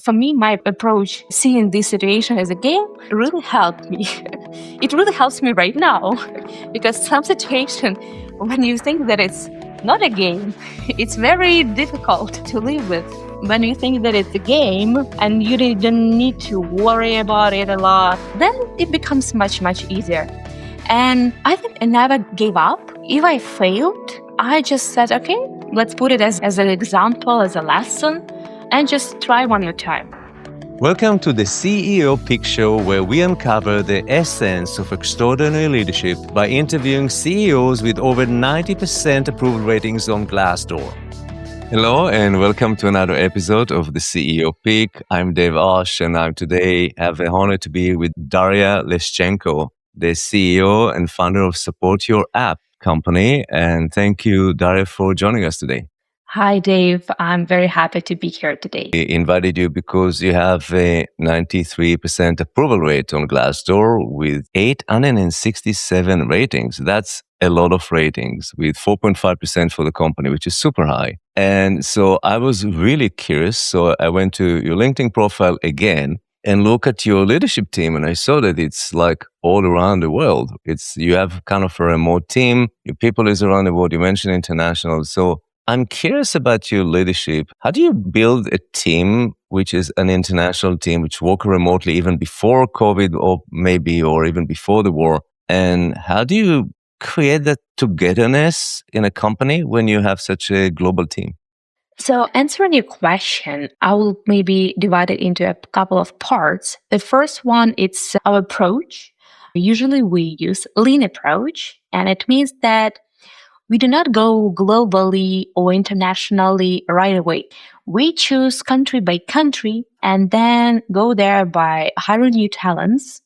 for me, my approach, seeing this situation as a game, really helped me. It really helps me right now because some situation, when you think that it's not a game, it's very difficult to live with. When you think that it's a game and you don't need to worry about it a lot, then it becomes much, much easier. And I think I never gave up. If I failed, I just said, okay, let's put it as an example, as a lesson, and just try one more time. Welcome to the CEO Pick Show, where we uncover the essence of extraordinary leadership by interviewing CEOs with over 90% approval ratings on Glassdoor. Hello and welcome to another episode of the CEO Pick. I'm Dave Osh and I today have the honor to be with Daria Leshchenko, the CEO and founder of SupportYourApp company. And thank you, Daria, for joining us today. Hi, Dave. I'm very happy to be here today. I invited you because you have a 93% approval rate on Glassdoor with 867 ratings. That's a lot of ratings with 4.5% for the company, which is super high. And so I was really curious. So I went to your LinkedIn profile again and look at your leadership team. And I saw that it's like all around the world. You have kind of a remote team. Your people is around the world. You mentioned international. So I'm curious about your leadership. How do you build a team which is an international team, which work remotely even before COVID or even before the war? And how do you create that togetherness in a company when you have such a global team? So answering your question, I will maybe divide it into a couple of parts. The first one, it's our approach. Usually we use lean approach, and it means that we do not go globally or internationally right away. We choose country by country and then go there by hiring new talents,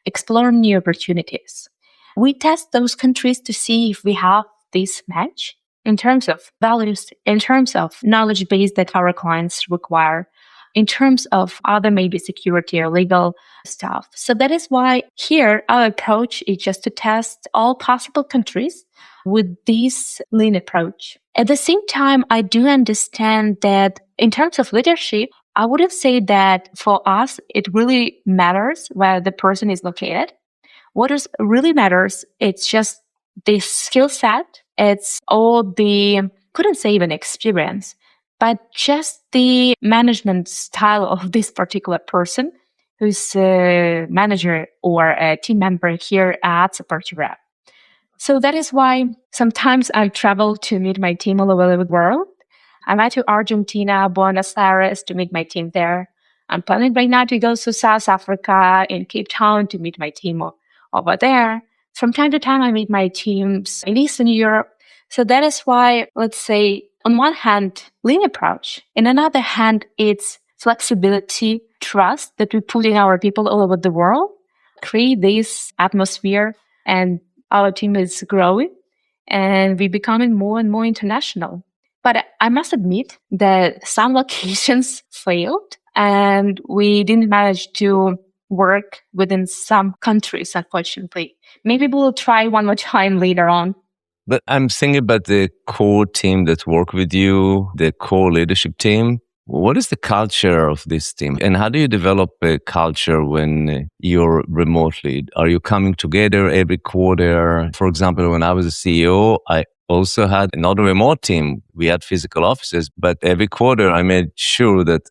exploring new opportunities. We test those countries to see if we have this match in terms of values, in terms of knowledge base that our clients require, in terms of other maybe security or legal stuff. So that is why here our approach is just to test all possible countries with this lean approach. At the same time, I do understand that in terms of leadership, I wouldn't say that for us, it really matters where the person is located. Really matters, it's just the skill set. It's all couldn't say even experience, but just the management style of this particular person who's a manager or a team member here at SupportYourApp. So that is why sometimes I travel to meet my team all over the world. I went to Argentina, Buenos Aires to meet my team there. I'm planning right now to go to South Africa in Cape Town to meet my team over there. From time to time, I meet my teams in Eastern Europe. So that is why, let's say, on one hand, lean approach. In another hand, it's flexibility, trust that we put in our people all over the world, create this atmosphere, and our team is growing and we're becoming more and more international. But I must admit that some locations failed and we didn't manage to work within some countries, unfortunately. Maybe we'll try one more time later on. But I'm thinking about the core team that work with you, the core leadership team. What is the culture of this team? And how do you develop a culture when you're remotely? Are you coming together every quarter? For example, when I was a CEO, I also had another remote team. We had physical offices, but every quarter I made sure that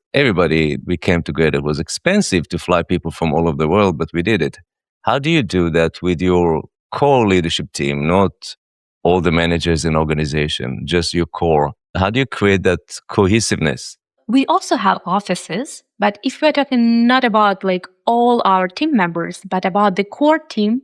we came together. It was expensive to fly people from all over the world, but we did it. How do you do that with your core leadership team, not all the managers in organization, just your core? How do you create that cohesiveness? We also have offices, but if we're talking not about like all our team members, but about the core team,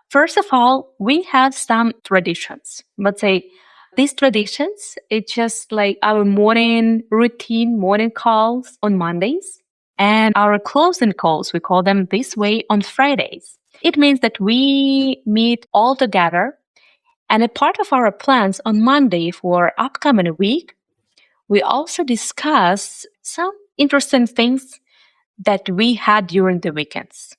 first of all, we have some traditions. Let's say these traditions, it's just like our morning routine, morning calls on Mondays, and our closing calls, we call them this way, on Fridays. It means that we meet all together, and a part of our plans on Monday for upcoming week, we also discuss some interesting things that we had during the weekends.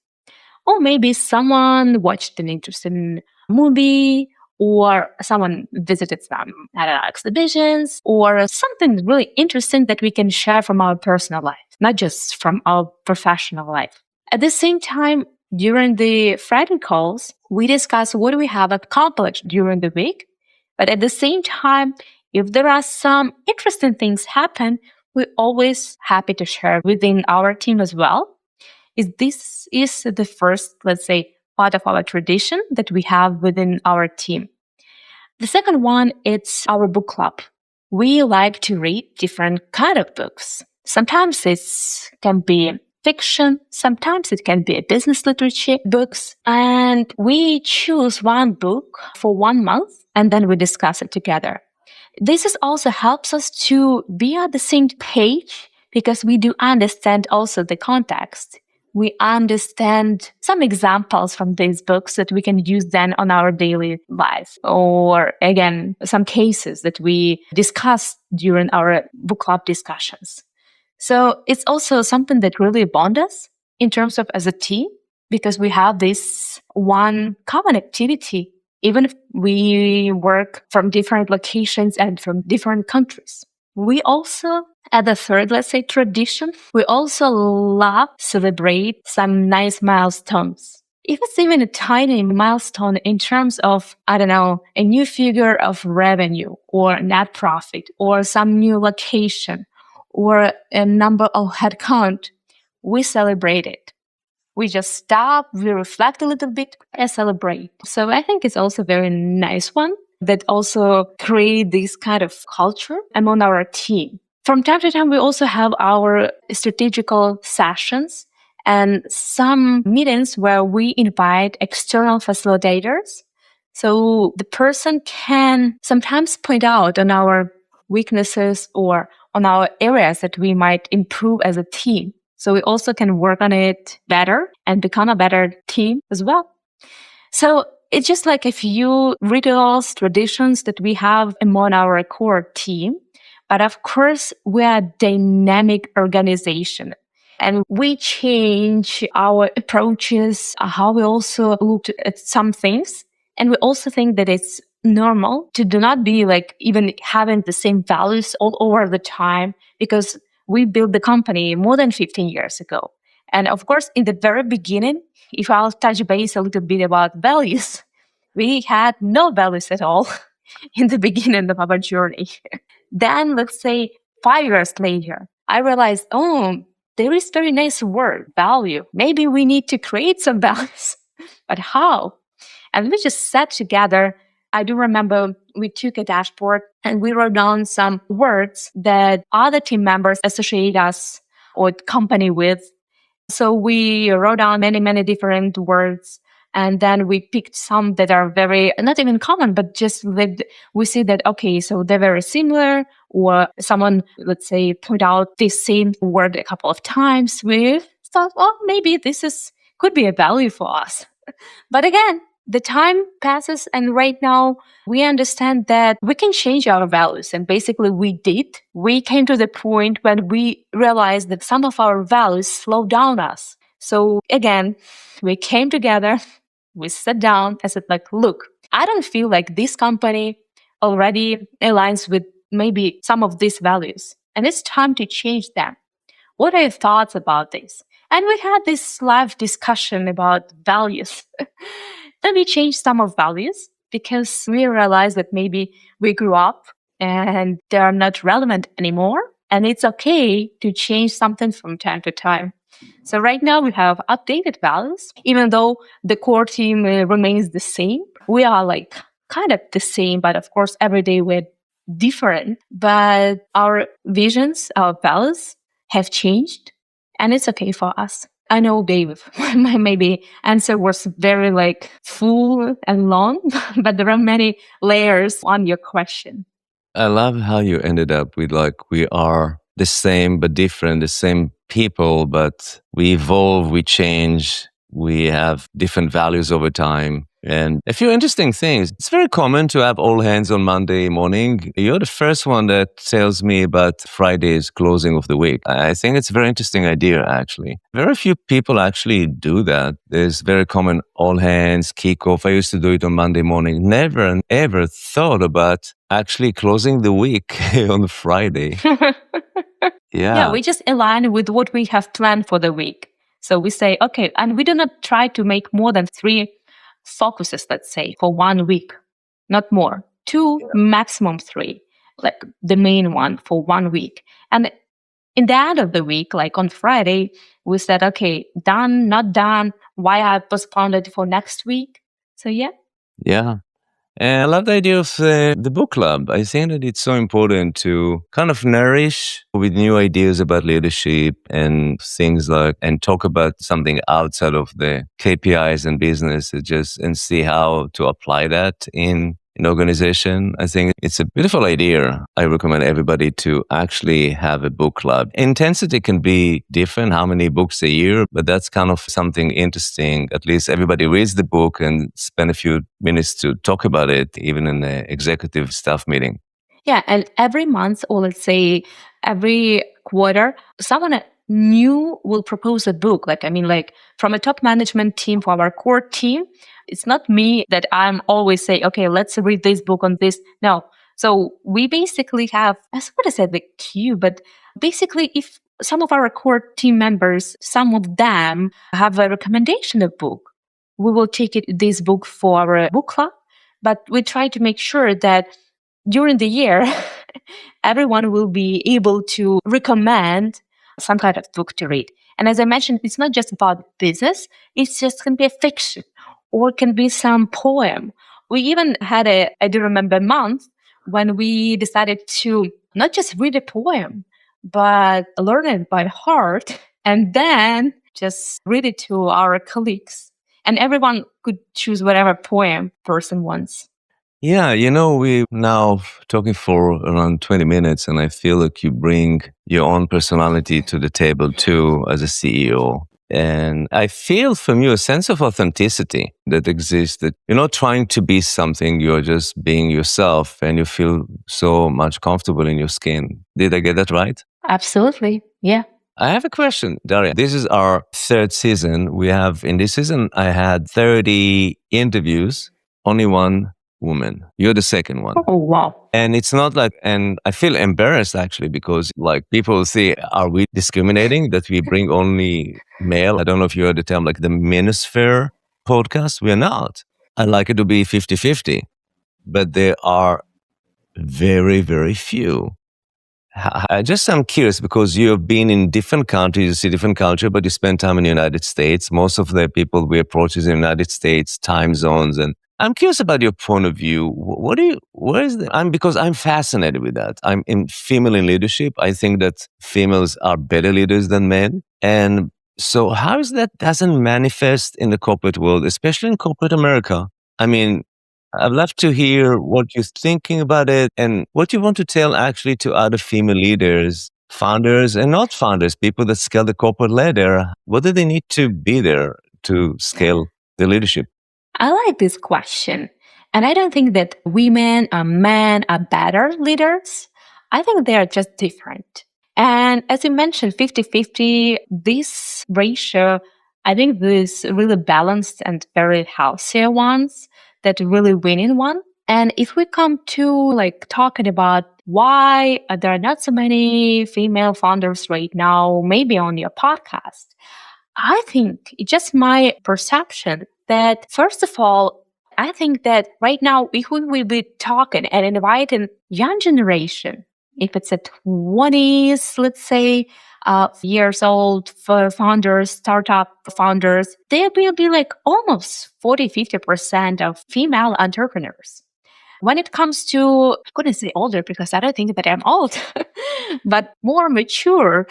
Or maybe someone watched an interesting movie, or someone visited some, I don't know, exhibitions, or something really interesting that we can share from our personal life, not just from our professional life. At the same time, during the Friday calls, we discuss what we have accomplished during the week. But at the same time, if there are some interesting things happen, we're always happy to share within our team as well. This is the first, let's say, part of our tradition that we have within our team. The second one, it's our book club. We like to read different kind of books. Sometimes it can be fiction, sometimes it can be business literature books, and we choose one book for 1 month and then we discuss it together. This is also helps us to be on the same page because we do understand also the context. We understand some examples from these books that we can use then on our daily life. Or again, some cases that we discussed during our book club discussions. So it's also something that really bonds us in terms of as a team because we have this one common activity, even if we work from different locations and from different countries. We also, at the third, let's say, tradition, we also love celebrate some nice milestones. If it's even a tiny milestone in terms of, I don't know, a new figure of revenue or net profit or some new location or a number of headcount, we celebrate it. We just stop, we reflect a little bit and celebrate. So I think it's also a very nice one that also create this kind of culture among our team. From time to time, we also have our strategical sessions and some meetings where we invite external facilitators. So the person can sometimes point out on our weaknesses or on our areas that we might improve as a team. So we also can work on it better and become a better team as well. So it's just like a few rituals, traditions that we have among our core team. But of course, we are a dynamic organization and we change our approaches, how we also look at some things. And we also think that it's normal to do not be like even having the same values all over the time because we built the company more than 15 years ago. And of course, in the very beginning, if I'll touch base a little bit about values, we had no values at all in the beginning of our journey. Then, let's say 5 years later, I realized, oh, there is very nice word, value. Maybe we need to create some values. But how? And we just sat together. I do remember we took a dashboard and we wrote down some words that other team members associate us or company with. So we wrote down many, many different words. And then we picked some that are very, not even common, but just that we see that, okay, so they're very similar, or someone, let's say, point out this same word a couple of times. We thought, oh, maybe could be a value for us. But again, the time passes, and right now we understand that we can change our values. And basically we did. We came to the point when we realized that some of our values slow down us. So again, we came together, we sat down and said like, look, I don't feel like this company already aligns with maybe some of these values. And it's time to change them. What are your thoughts about this? And we had this live discussion about values. Then we changed some of values because we realized that maybe we grew up and they are not relevant anymore. And it's okay to change something from time to time. So right now we have updated values, even though the core team remains the same. We are like kind of the same, but of course, every day we're different. But our visions, our values have changed, and it's okay for us. I know, Dave, my maybe answer was very like full and long, but there are many layers on your question. I love how you ended up with like, we are the same but different, the same people, but we evolve, we change, we have different values over time. And a few interesting things. It's very common to have all hands on Monday morning. You're the first one that tells me about Friday's closing of the week. I think it's a very interesting idea, actually. Very few people actually do that. There's very common all hands kickoff. I used to do it on Monday morning. Never and ever thought about actually closing the week on Friday. Yeah, Yeah. we just align with what we have planned for the week. So we say, okay, and we do not try to make more than 3 focuses, let's say, for 1 week, not more. 2, maximum 3, like the main one for 1 week. And in the end of the week, like on Friday, we said, okay, done, not done, why I postponed it for next week. So yeah. Yeah. And I love the idea of the book club. I think that it's so important to kind of nourish with new ideas about leadership and things like, and talk about something outside of the KPIs and business, and see how to apply that in an organization. I think it's a beautiful idea. I recommend everybody to actually have a book club. Intensity can be different, how many books a year, but that's kind of something interesting. At least everybody reads the book and spend a few minutes to talk about it, even in the executive staff meeting. Yeah, and every month, or let's say every quarter, someone new will propose a book. Like, I mean, like from a top management team for our core team, it's not me that I'm always say, okay, let's read this book on this. No. So we basically have, as what I said, the queue, but basically if some of our core team members, some of them have a recommendation of book, we will take this book for our book club. But we try to make sure that during the year, everyone will be able to recommend some kind of book to read. And as I mentioned, it's not just about business, it's just can be a fiction or it can be some poem. We even had I do remember, a month when we decided to not just read a poem, but learn it by heart and then just read it to our colleagues. And everyone could choose whatever poem person wants. Yeah, we now talking for around 20 minutes, and I feel like you bring your own personality to the table too as a CEO. And I feel from you a sense of authenticity that exists, that you're not trying to be something, you're just being yourself, and you feel so much comfortable in your skin. Did I get that right? Absolutely. Yeah. I have a question, Daria. This is our third season. In this season, I had 30 interviews, only one woman. You're the second one. Oh, wow. And it's not like, and I feel embarrassed actually because like people say, are we discriminating that we bring only male? I don't know if you heard the term like the manosphere podcast. We're not. I like it to be 50-50, but there are very, very few. I'm curious because you've been in different countries, you see different culture, but you spend time in the United States. Most of the people we approach is in the United States, time zones. And I'm curious about your point of view. Because I'm fascinated with that. I'm in female in leadership. I think that females are better leaders than men. And so how is that doesn't manifest in the corporate world, especially in corporate America? I mean, I'd love to hear what you're thinking about it and what you want to tell actually to other female leaders, founders and not founders, people that scale the corporate ladder. What do they need to be there to scale the leadership? I like this question. And I don't think that women or men are better leaders. I think they are just different. And as you mentioned, 50-50, this ratio, I think this really balanced and very healthier ones that really winning one. And if we come to like talking about why there are not so many female founders right now, maybe on your podcast, I think it's just my perception that, first of all, I think that right now, if we will be talking and inviting young generation, if it's a 20s, let's say, years old for founders, startup founders, there will be like almost 40-50% of female entrepreneurs. When it comes to, I couldn't say older because I don't think that I'm old, but more mature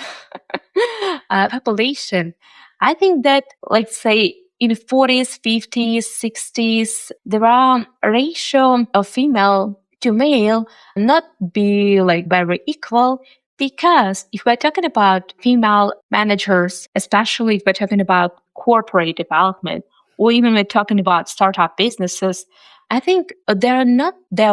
population, I think that, let's say, in 40s, 50s, 60s, there are a ratio of female to male not be like very equal, because if we're talking about female managers, especially if we're talking about corporate development, or even we're talking about startup businesses, I think there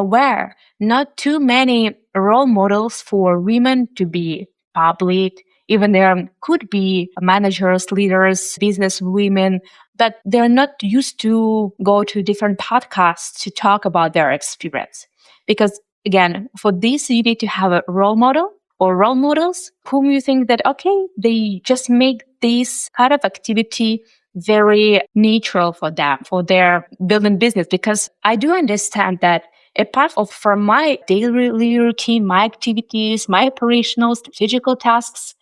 were not too many role models for women to be public. Even there could be managers, leaders, business women, but they're not used to go to different podcasts to talk about their experience. Because again, for this, you need to have a role model or role models whom you think that, okay, they just make this kind of activity very natural for them, for their building business. Because I do understand that apart from my daily routine, my activities, my operational strategical tasks,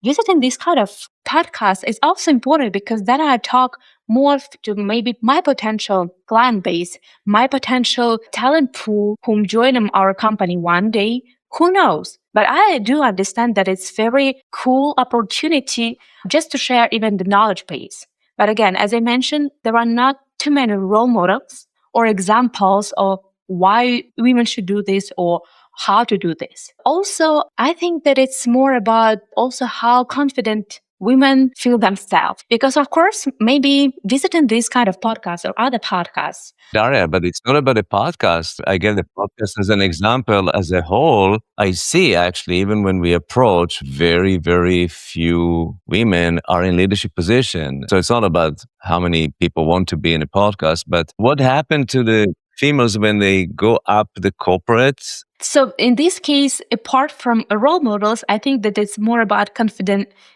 visiting this kind of podcast is also important because then I talk more to maybe my potential client base, my potential talent pool whom join our company one day. Who knows? But I do understand that it's very cool opportunity just to share even the knowledge base. But again, as I mentioned, there are not too many role models or examples of why women should do this or how to do this. Also, I think that it's more about also how confident women feel themselves. Because of course, maybe visiting this kind of podcast or other podcasts. Daria, but it's not about a podcast. I get the podcast as an example. As a whole, I see actually, even when we approach, very, very few women are in leadership position. So it's not about how many people want to be in a podcast, but what happened to the females when they go up the corporates? So in this case, apart from role models, I think that it's more about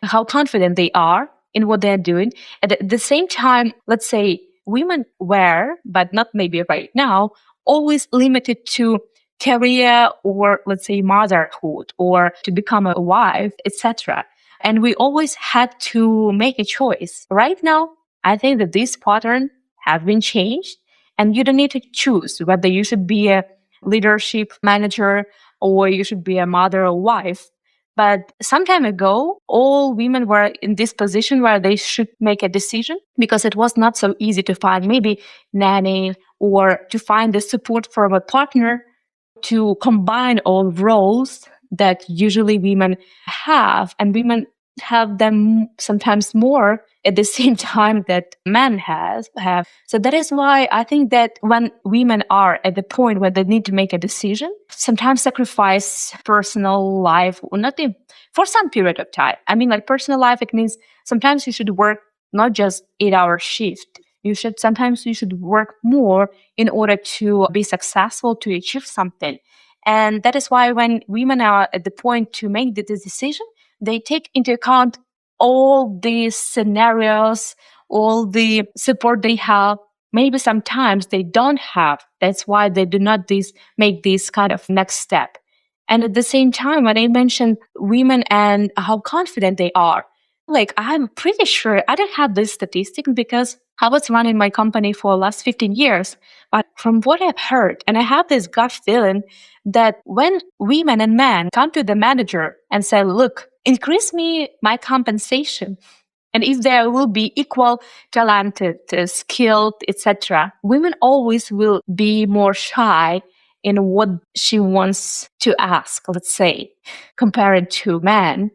how confident they are in what they're doing. And at the same time, let's say women were, but not maybe right now, always limited to career or let's say motherhood or to become a wife, etc. And we always had to make a choice. Right now, I think that this pattern have been changed and you don't need to choose whether you should be a leadership manager or you should be a mother or wife. But some time ago, all women were in this position where they should make a decision because it was not so easy to find maybe nanny or to find the support from a partner to combine all roles that usually women have, and women have them sometimes more at the same time that men have. So that is why I think that when women are at the point where they need to make a decision, sometimes sacrifice personal life or nothing for some period of time. I mean, like personal life, it means sometimes you should work not just 8-hour shift. Sometimes you should work more in order to be successful, to achieve something. And that is why when women are at the point to make this decision, they take into account all these scenarios, all the support they have. Maybe sometimes they don't have. That's why they do not make this kind of next step. And at the same time, when I mentioned women and how confident they are, like I'm pretty sure I don't have this statistic because I was running my company for the last 15 years. But from what I've heard, and I have this gut feeling that when women and men come to the manager and say, look, increase me my compensation, and if there will be equal talented, skilled, etc., women always will be more shy in what she wants to ask, let's say, compared to men.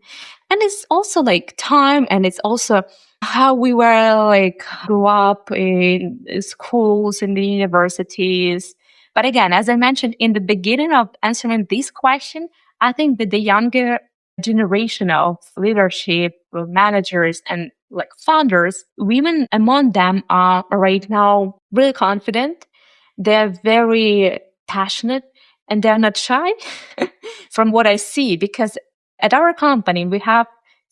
And it's also like time, and it's also how we were like grew up in schools and the universities. But again, as I mentioned in the beginning of answering this question, I think that the younger generation of leadership managers and like founders, women among them are right now really confident. They're very passionate and they're not shy from what I see, because at our company, we have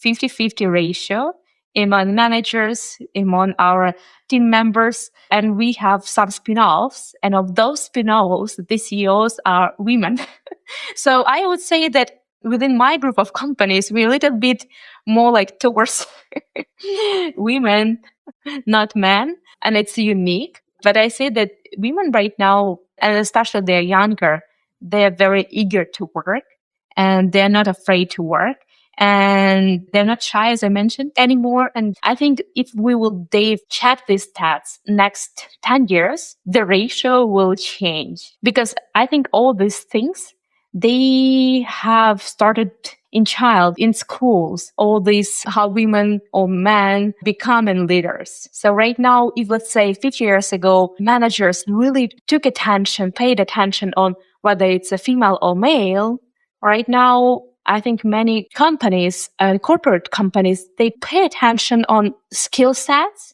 50-50 ratio among managers, among our team members, and we have some spin-offs. And of those spin-offs, the CEOs are women. So I would say that within my group of companies, we're a little bit more like towards women, not men, and it's unique. But I say that women right now, and especially they're younger, they're very eager to work and they're not afraid to work. And they're not shy, as I mentioned, anymore. And I think if we will, Dave, check these stats next 10 years, the ratio will change. Because I think all these things, they have started in child, in schools, all these how women or men becoming leaders. So right now, if let's say 50 years ago, managers really took attention, paid attention on whether it's a female or male, right now, I think many companies and corporate companies, they pay attention on skill sets,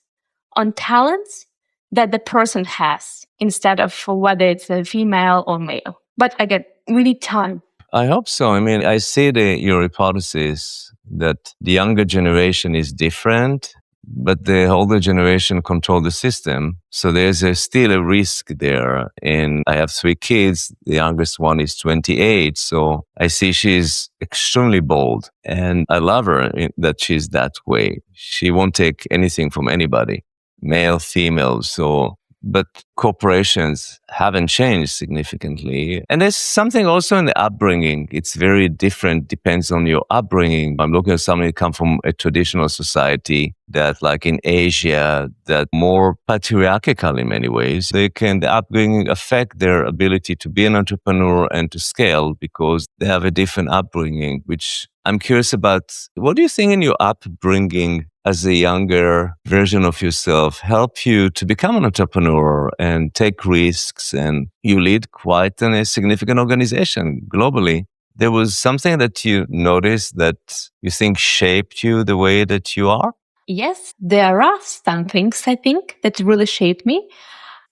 on talents that the person has instead of whether it's a female or male. But again, we need time. I hope so. I mean, I see your hypothesis that the younger generation is different, but the older generation control the system. So there's still a risk there. And I have 3 kids. The youngest one is 28. So I see she's extremely bold. And I love her that she's that way. She won't take anything from anybody, male, female. So but corporations haven't changed significantly. And there's something also in the upbringing. It's very different, depends on your upbringing. I'm looking at somebody who come from a traditional society that, like in Asia, that more patriarchal in many ways. The upbringing affect their ability to be an entrepreneur and to scale because they have a different upbringing, which I'm curious about. What do you think in your upbringing as a younger version of yourself help you to become an entrepreneur and take risks? And you lead quite a significant organization globally. There was something that you noticed that you think shaped you the way that you are? Yes, there are some things I think that really shaped me.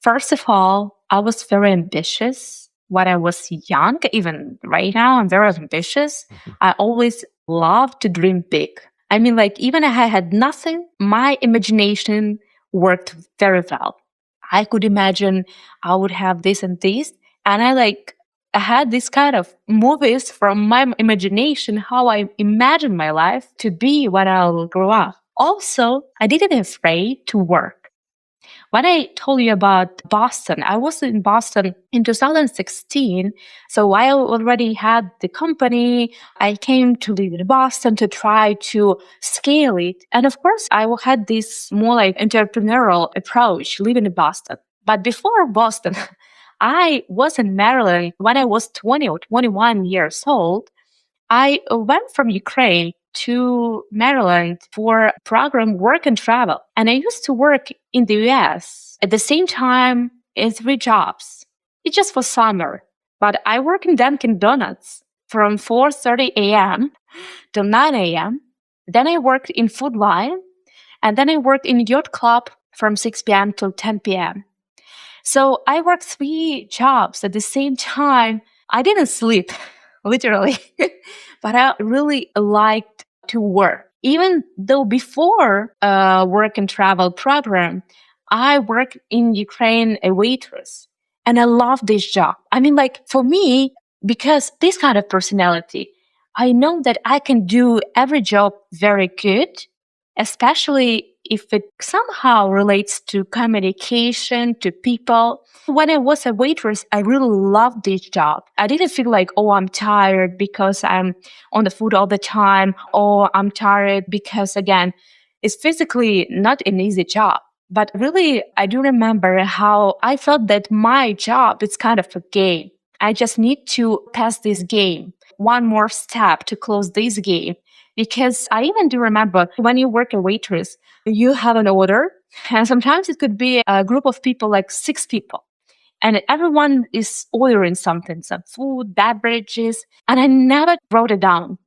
First of all, I was very ambitious when I was young. Even right now, I'm very ambitious. I always loved to dream big. I mean, like, even if I had nothing, my imagination worked very well. I could imagine I would have this and this. And I had this kind of movies from my imagination, how I imagine my life to be when I'll grow up. Also, I didn't afraid to work. When I told you about Boston, I was in Boston in 2016. So I already had the company. I came to live in Boston to try to scale it. And of course, I had this more like entrepreneurial approach living in Boston. But before Boston, I was in Maryland when I was 20 or 21 years old. I went from Ukraine to Maryland for program work and travel. And I used to work in the US at the same time in 3 jobs. It's just for summer. But I work in Dunkin' Donuts from 4:30 a.m. to 9 a.m. Then I worked in Food Line. And then I worked in Yacht Club from 6 p.m. till 10 p.m. So I worked 3 jobs at the same time. I didn't sleep, literally, but I really liked to work. Even though before work and travel program, I worked in Ukraine a waitress, and I love this job. I mean, like for me, because this kind of personality, I know that I can do every job very good, especially if it somehow relates to communication, to people. When I was a waitress, I really loved this job. I didn't feel like, oh, I'm tired because I'm on the food all the time, or I'm tired because, again, it's physically not an easy job. But really, I do remember how I felt that my job is kind of a game. I just need to pass this game, one more step to close this game. Because I even do remember when you work a waitress, you have an order, and sometimes it could be a group of people, like 6 people, and everyone is ordering something, some food, beverages, and I never wrote it down.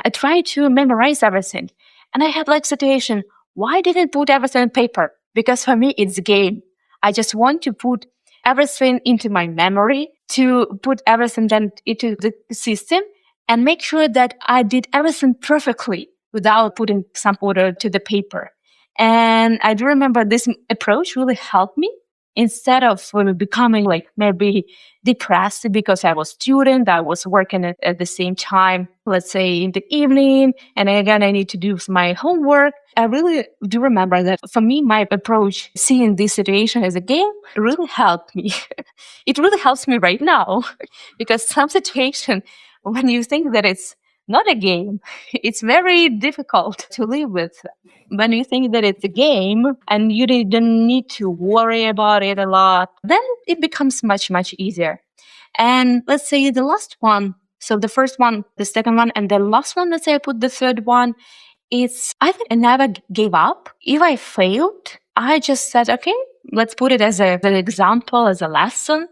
I tried to memorize everything, and I had like situation, why didn't put everything on paper? Because for me, it's a game. I just want to put everything into my memory, to put everything then into the system, and make sure that I did everything perfectly without putting some order to the paper. And I do remember this approach really helped me instead of becoming like maybe depressed because I was student, I was working at the same time, let's say in the evening, and again, I need to do my homework. I really do remember that for me, my approach, seeing this situation as a game, really helped me. It really helps me right now because some situation, when you think that it's not a game, it's very difficult to live with. When you think that it's a game and you don't need to worry about it a lot, then it becomes much, much easier. And let's say the last one, So the first one, the second one, and the last one, let's say I put the third one, it's I think I never gave up. If I failed, I just said, okay, let's put it as an example, as a lesson,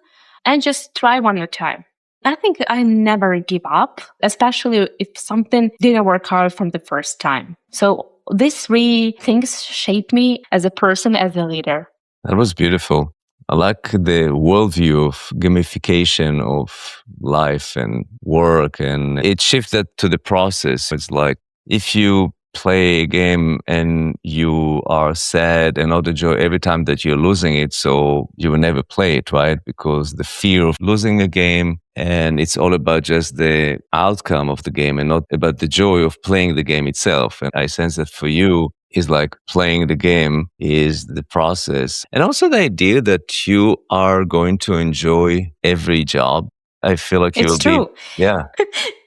and just try one more time. I think I never give up, especially if something didn't work out from the first time. So these three things shape me as a person, as a leader. That was beautiful. I like the worldview of gamification of life and work, and it shifted to the process. It's like if you play a game and you are sad and not enjoy every time that you're losing it, so you will never play it, right? Because the fear of losing a game, and it's all about just the outcome of the game and not about the joy of playing the game itself. And I sense that for you, is like playing the game is the process. And also the idea that you are going to enjoy every job. I feel like It's you'll be, true. yeah.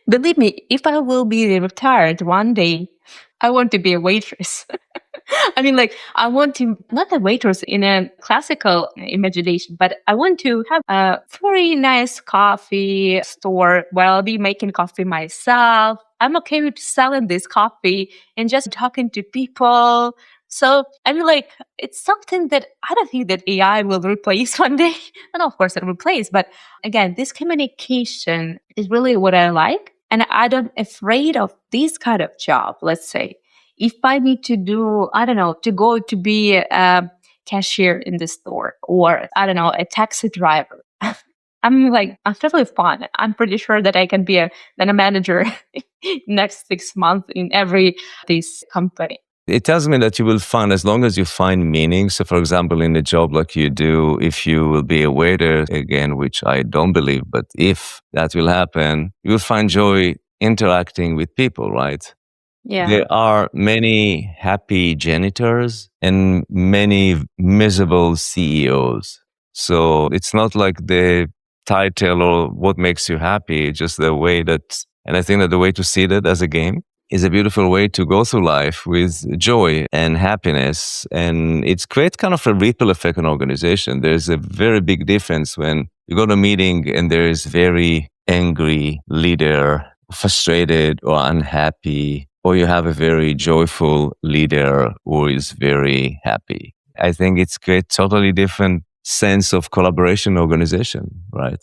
Believe me, if I will be retired one day, I want to be a waitress. I mean, like, I want to, not a waitress in a classical imagination, but I want to have a very nice coffee store where I'll be making coffee myself. I'm okay with selling this coffee and just talking to people. So, I mean, like, it's something that I don't think that AI will replace one day. And of course, it'll replace. But again, this communication is really what I like. And I don't afraid of this kind of job, let's say if I need to do, I don't know, to go to be a cashier in the store or, I don't know, a taxi driver. I'm like, I'm totally fine. I'm pretty sure that I can be then a manager next 6 months in every this company. It tells me that you will find, as long as you find meaning. So, for example, in a job like you do, if you will be a waiter again, which I don't believe, but if that will happen, you will find joy interacting with people, right? Yeah. There are many happy janitors and many miserable CEOs. So it's not like the title or what makes you happy, just the way that, and I think that the way to see that as a game is a beautiful way to go through life with joy and happiness. And it's create kind of a ripple effect on organization. There's a very big difference when you go to a meeting and there is very angry leader, frustrated or unhappy, or you have a very joyful leader who is very happy. I think it's create totally different sense of collaboration organization, right?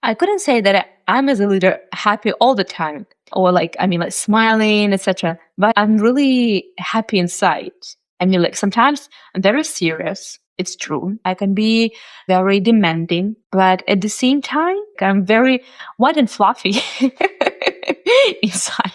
I couldn't say that I'm as a leader happy all the time or like, I mean, like smiling, etc. But I'm really happy inside. I mean, like sometimes I'm very serious. It's true. I can be very demanding, but at the same time, I'm very white and fluffy inside.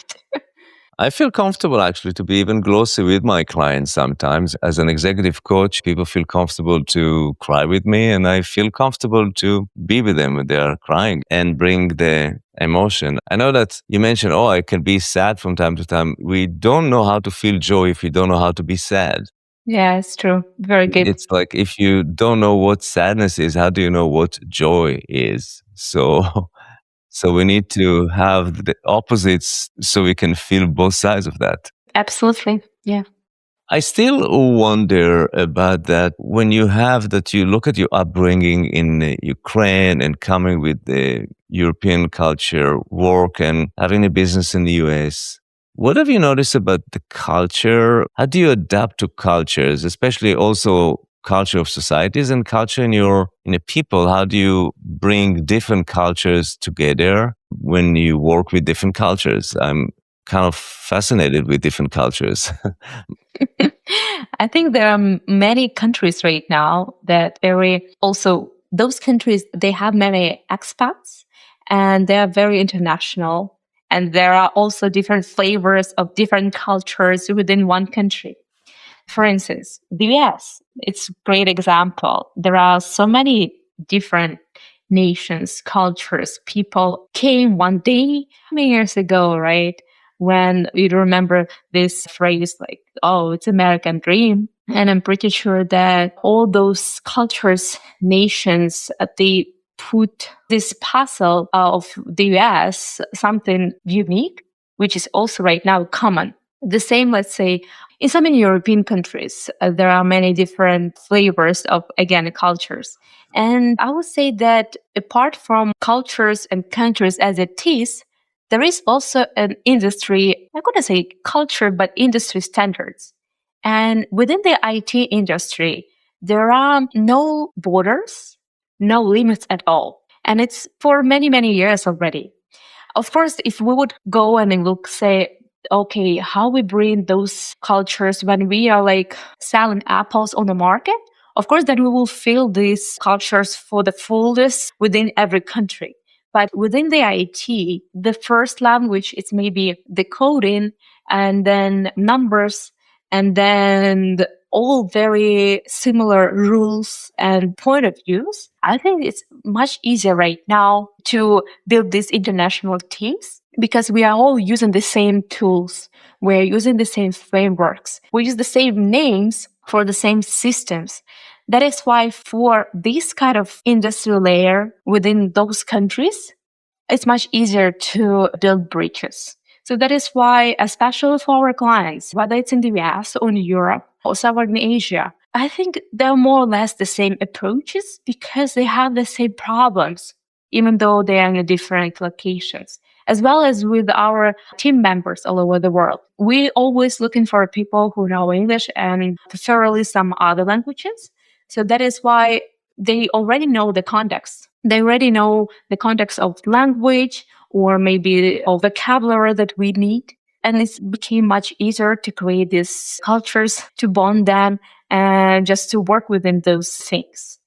I feel comfortable actually to be even closer with my clients sometimes. As an executive coach, people feel comfortable to cry with me, and I feel comfortable to be with them when they are crying and bring the emotion. I know that you mentioned, oh, I can be sad from time to time. We don't know how to feel joy if we don't know how to be sad. Yeah, it's true. Very good. It's like if you don't know what sadness is, how do you know what joy is? So so we need to have the opposites so we can feel both sides of that. Absolutely. Yeah. I still wonder about that when you have that, you look at your upbringing in Ukraine and coming with the European culture, work and having a business in the US. What have you noticed about the culture? How do you adapt to cultures, especially also culture of societies and culture in a people? How do you bring different cultures together when you work with different cultures? I'm kind of fascinated with different cultures. I think there are many countries right now that very also those countries they have many expats and they are very international and there are also different flavors of different cultures within one country. For instance, the US, it's a great example. There are so many different nations, cultures, people came one day many years ago, right? When you remember this phrase like, oh, it's American dream. And I'm pretty sure that all those cultures, nations, they put this puzzle of the US, something unique, which is also right now common. The same, let's say, in some European countries, there are many different flavors of, again, cultures. And I would say that apart from cultures and countries as it is, there is also an industry, I couldn't say culture, but industry standards. And within the IT industry, there are no borders, no limits at all. And it's for many, many years already. Of course, if we would go and look, say, okay, how we bring those cultures when we are like selling apples on the market, of course, then we will feel these cultures for the fullest within every country. But within the IT, the first language is maybe the coding and then numbers and then all very similar rules and point of views. I think it's much easier right now to build these international teams because we are all using the same tools. We're using the same frameworks. We use the same names for the same systems. That is why for this kind of industry layer within those countries, it's much easier to build bridges. So that is why, especially for our clients, whether it's in the US or in Europe or somewhere in Asia, I think they're more or less the same approaches because they have the same problems, even though they are in different locations, as well as with our team members all over the world. We always looking for people who know English and preferably some other languages. So that is why they already know the context. They already know the context of language or maybe of vocabulary that we need. And it became much easier to create these cultures, to bond them, and just to work within those things.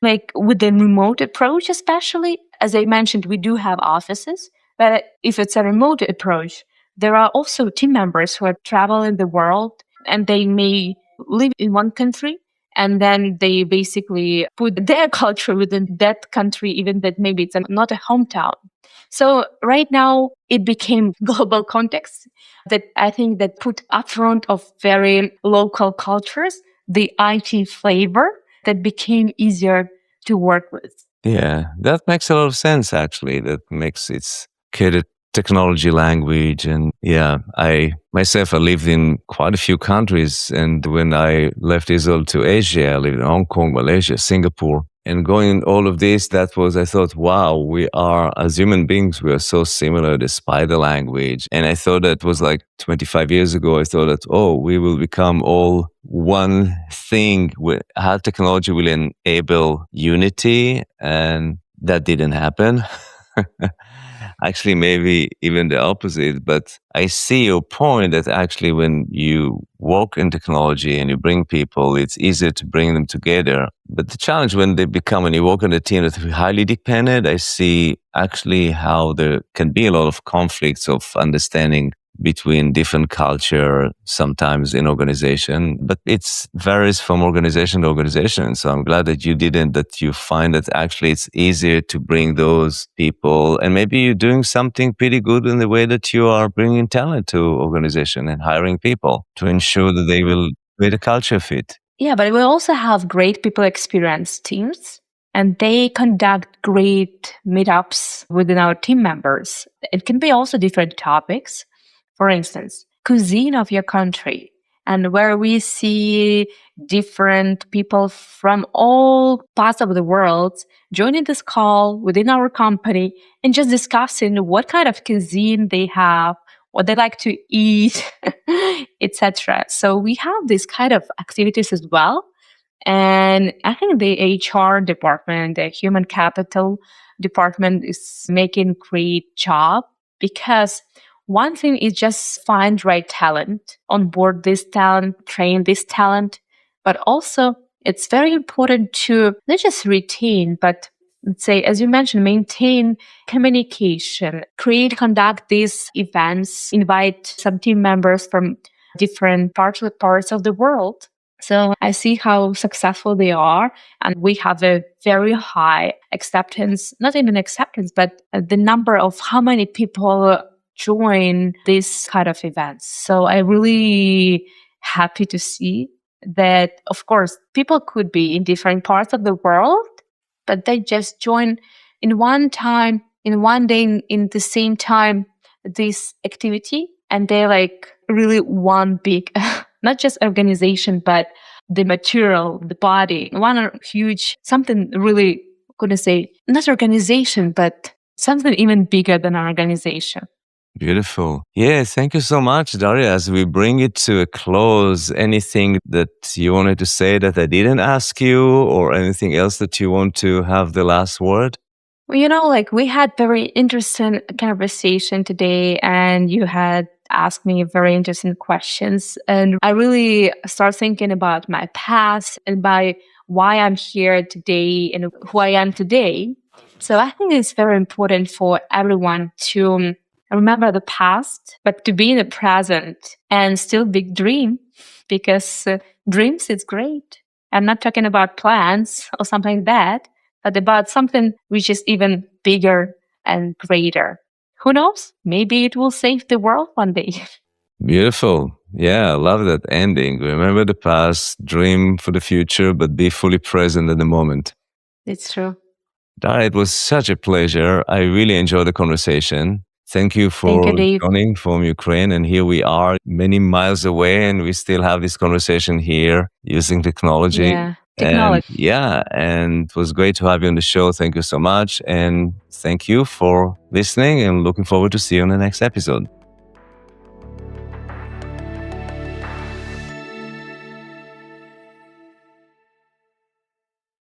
Like with the remote approach, especially, as I mentioned, we do have offices, but if it's a remote approach, there are also team members who are traveling the world and they may live in one country and then they basically put their culture within that country, even that maybe it's not a hometown. So right now it became global context that I think that put upfront of very local cultures, the IT flavor that became easier to work with. Yeah, that makes a lot of sense, actually. That makes it's catered technology language. And yeah, I myself, I lived in quite a few countries. And when I left Israel to Asia, I lived in Hong Kong, Malaysia, Singapore. And going all of this, that was, I thought, wow, we are, as human beings, we are so similar despite the language. And I thought that was like 25 years ago, I thought that, oh, we will become all one thing. How technology will enable unity. And that didn't happen. Actually, maybe even the opposite. But I see your point that actually, when you work in technology and you bring people, it's easier to bring them together. But the challenge when they become, when you work on a team that's highly dependent, I see actually how there can be a lot of conflicts of understanding between different culture sometimes in organization, but it's varies from organization to organization. So I'm glad that that you find that actually it's easier to bring those people, and maybe you're doing something pretty good in the way that you are bringing talent to organization and hiring people to ensure that they will create a culture fit. Yeah, but we also have great people experience teams and they conduct great meetups within our team members. It can be also different topics. For instance, cuisine of your country, and where we see different people from all parts of the world joining this call within our company and just discussing what kind of cuisine they have, what they like to eat, etc. So we have these kind of activities as well. And I think the HR department, the human capital department is making great job because one thing is just find right talent, onboard this talent, train this talent, but also it's very important to not just retain, but let's say, as you mentioned, maintain communication, conduct these events, invite some team members from different parts of the world. So I see how successful they are. And we have a very high acceptance, not even acceptance, but the number of how many people join this kind of events. So I really happy to see that, of course, people could be in different parts of the world, but they just join in one time, in one day, in the same time, this activity. And they're like really one big, not just organization, but the material, the body, one huge, something really, couldn't say, not organization, but something even bigger than an organization. Beautiful. Yeah, thank you so much, Daria. As we bring it to a close, anything that you wanted to say that I didn't ask you, or anything else that you want to have the last word? Well, like we had very interesting conversation today, and you had asked me very interesting questions. And I really start thinking about my past and by why I'm here today and who I am today. So I think it's very important for everyone to remember the past, but to be in the present and still big dream, because dreams is great. I'm not talking about plans or something like that, but about something which is even bigger and greater. Who knows? Maybe it will save the world one day. Beautiful. Yeah, I love that ending. Remember the past, dream for the future, but be fully present at the moment. It's true. Daria, it was such a pleasure. I really enjoyed the conversation. Thank you Thank you, for Dave. joining from Ukraine. And here we are, many miles away, and we still have this conversation here using technology. Yeah, And technology. yeah, and it was great to have you on the show. Thank you so much. And thank you for listening, and looking forward to see you on the next episode.